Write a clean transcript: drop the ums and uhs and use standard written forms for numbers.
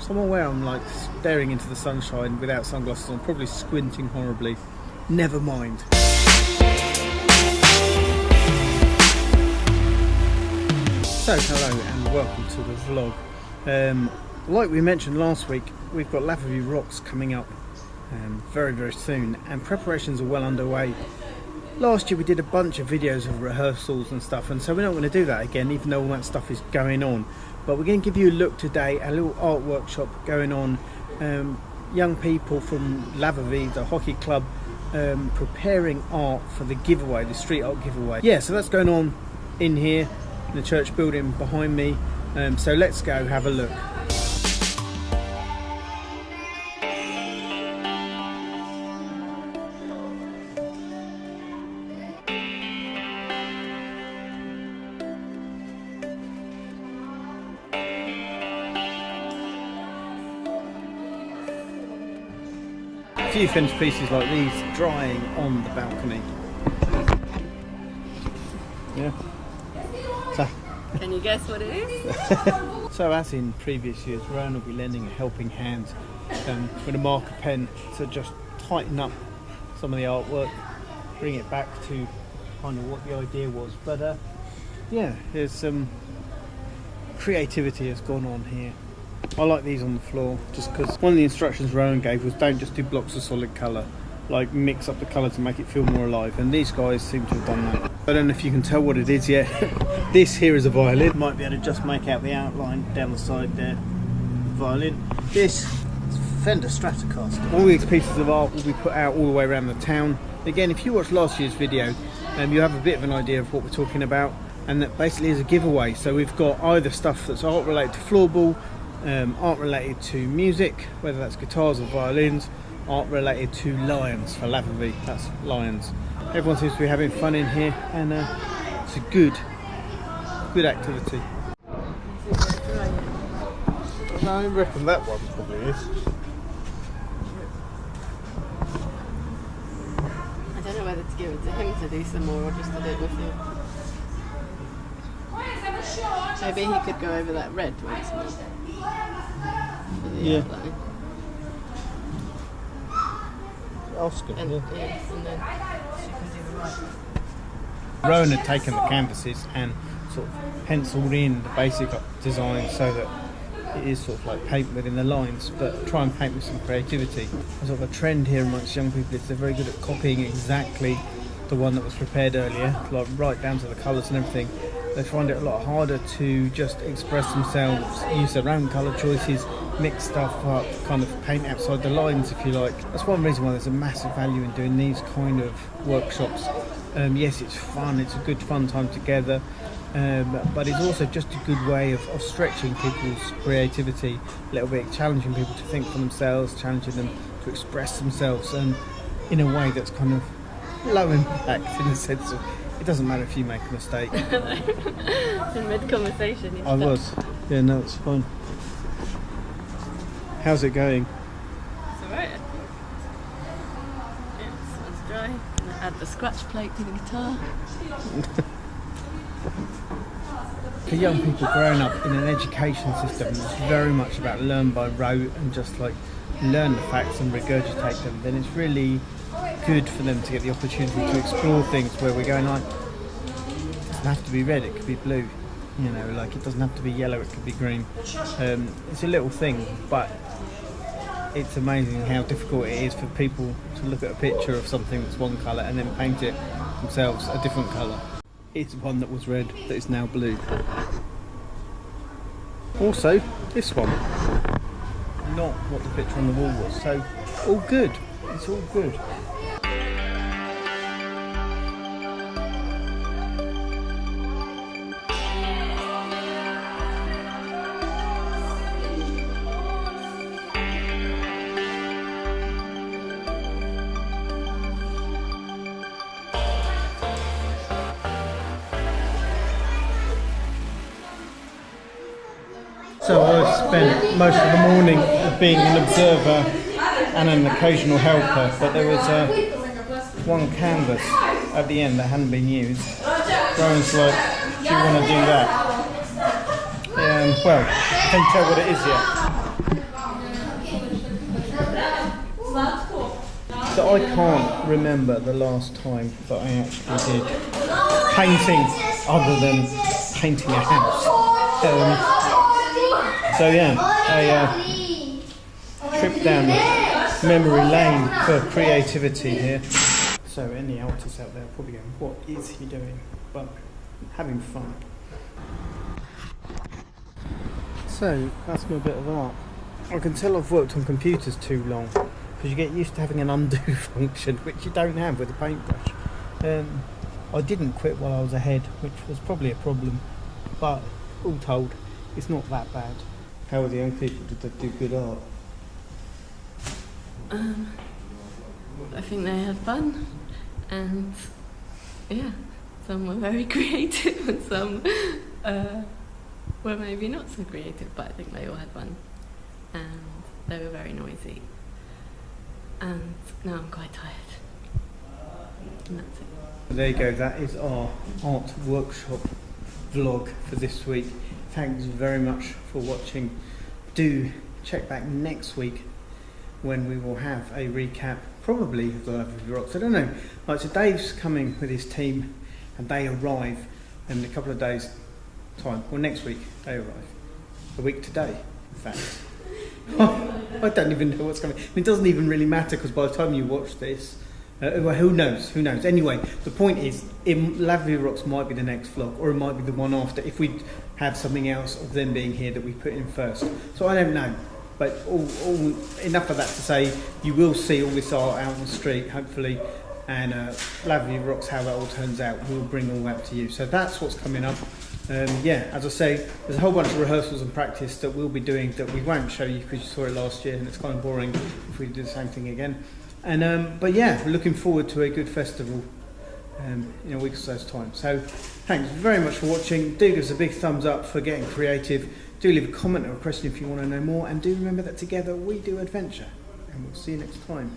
So I'm aware I'm like staring into the sunshine without sunglasses on, probably squinting horribly. Never mind. So hello and welcome to the vlog. Like we mentioned last week, we've got Lavovi Rocks coming up very soon, and preparations are well underway. Last year we did a bunch of videos of rehearsals and stuff, and so we're not going to do that again, even though all that stuff is going on. But we're going to give you a look today, a little art workshop going on. Young people from Lavovi, the hockey club, preparing art for the giveaway, the street art giveaway. Yeah, so that's going on in here, in the church building behind me. So let's go have a look. A few finished pieces like these drying on the balcony. Yeah. So, can you guess what it is? So as in previous years, Rowan will be lending a helping hand with a marker pen to just tighten up some of the artwork, bring it back to kind of what the idea was. But yeah, there's some creativity has gone on here. I like these on the floor just because one of the instructions Rowan gave was don't just do blocks of solid colour, like mix up the colour to make it feel more alive, and these guys seem to have done that. I don't know if you can tell what it is yet. This here is a violin. Might be able to just make out the outline down the side there. Violin. This is Fender Stratocaster. All these pieces of art will be put out all the way around the town. Again, if you watched last year's video, you have a bit of an idea of what we're talking about, and that basically is a giveaway. So we've got either stuff that's art related to floorball, art related to music, whether that's guitars or violins, art related to lions for Lavovi, that's lions. Everyone seems to be having fun in here, and it's a good activity. I reckon that one probably is. I don't know whether to give it to him to do some more or just to do it with you. Maybe he could go over that red once more. Yeah. Outline. Oscar, And, yeah. yes, and then she can do the right. Rowan had taken the canvases and sort of penciled in the basic design so that it is sort of like paint within the lines, but try and paint with some creativity. There's sort of a trend here amongst young people is they're very good at copying exactly the one that was prepared earlier, like right down to the colours and everything. They find it a lot harder to just express themselves, use their own colour choices, mix stuff up, kind of paint outside the lines if you like. That's one reason why there's a massive value in doing these kind of workshops. Yes, it's fun, it's a good fun time together, but it's also just a good way of stretching people's creativity a little bit, challenging people to think for themselves, challenging them to express themselves in a way that's kind of low impact, in the sense of it doesn't matter if you make a mistake. In mid-conversation, I was. Yeah, no, it's fine. How's it going? It's alright, I think. Yeah, this one's dry. And I add the scratch plate to the guitar. For young people growing up in an education system that's very much about learn by rote and just like learn the facts and regurgitate them, then it's really good for them to get the opportunity to explore things where we're going like, it doesn't have to be red, it could be blue, you know, like it doesn't have to be yellow, it could be green. It's a little thing, but it's amazing how difficult it is for people to look at a picture of something that's one colour and then paint it themselves a different colour. It's one that was red that is now blue. Also, this one, not what the picture on the wall was, so all good, it's all good. So I spent most of the morning being an observer and an occasional helper, but there was one canvas at the end that hadn't been used. Rowan's like, do you want to do that? Well, I can't tell what it is yet. So I can't remember the last time that I actually did painting other than painting a house. So yeah, a trip down memory lane for creativity here. So any artists out there are probably going, what is he doing? But having fun. So that's my bit of art. I can tell I've worked on computers too long, because you get used to having an undo function, which you don't have with a paintbrush. I didn't quit while I was ahead, which was probably a problem, but all told, it's not that bad. How were the young people? Did they do good art? I think they had fun, and yeah, some were very creative and some were maybe not so creative, but I think they all had fun, and they were very noisy, and now I'm quite tired, and that's it. There you go, that is our art workshop vlog for this week. Thanks very much for watching. Do check back next week when we will have a recap, probably of the Lavovi Rocks. I don't know. Right, so Dave's coming with his team and they arrive in a couple of days' time. Well, next week they arrive. A week today, in fact. I don't even know what's coming. It doesn't even really matter, because by the time you watch this, well, who knows? Who knows? Anyway, the point is, Lavovi Rocks might be the next vlog, or it might be the one after, if we have something else of them being here that we put in first. So I don't know. But enough of that to say, you will see all this art out on the street, hopefully, and Lavovi Rocks, how that all turns out, we'll bring all that to you. So that's what's coming up. Yeah, as I say, there's a whole bunch of rehearsals and practice that we'll be doing that we won't show you because you saw it last year, and it's kind of boring if we do the same thing again. And but yeah, we're looking forward to a good festival in a week or so's time. So thanks very much for watching. Do give us a big thumbs up for getting creative. Do leave a comment or a question if you want to know more, and do remember that together we do adventure, and we'll see you next time.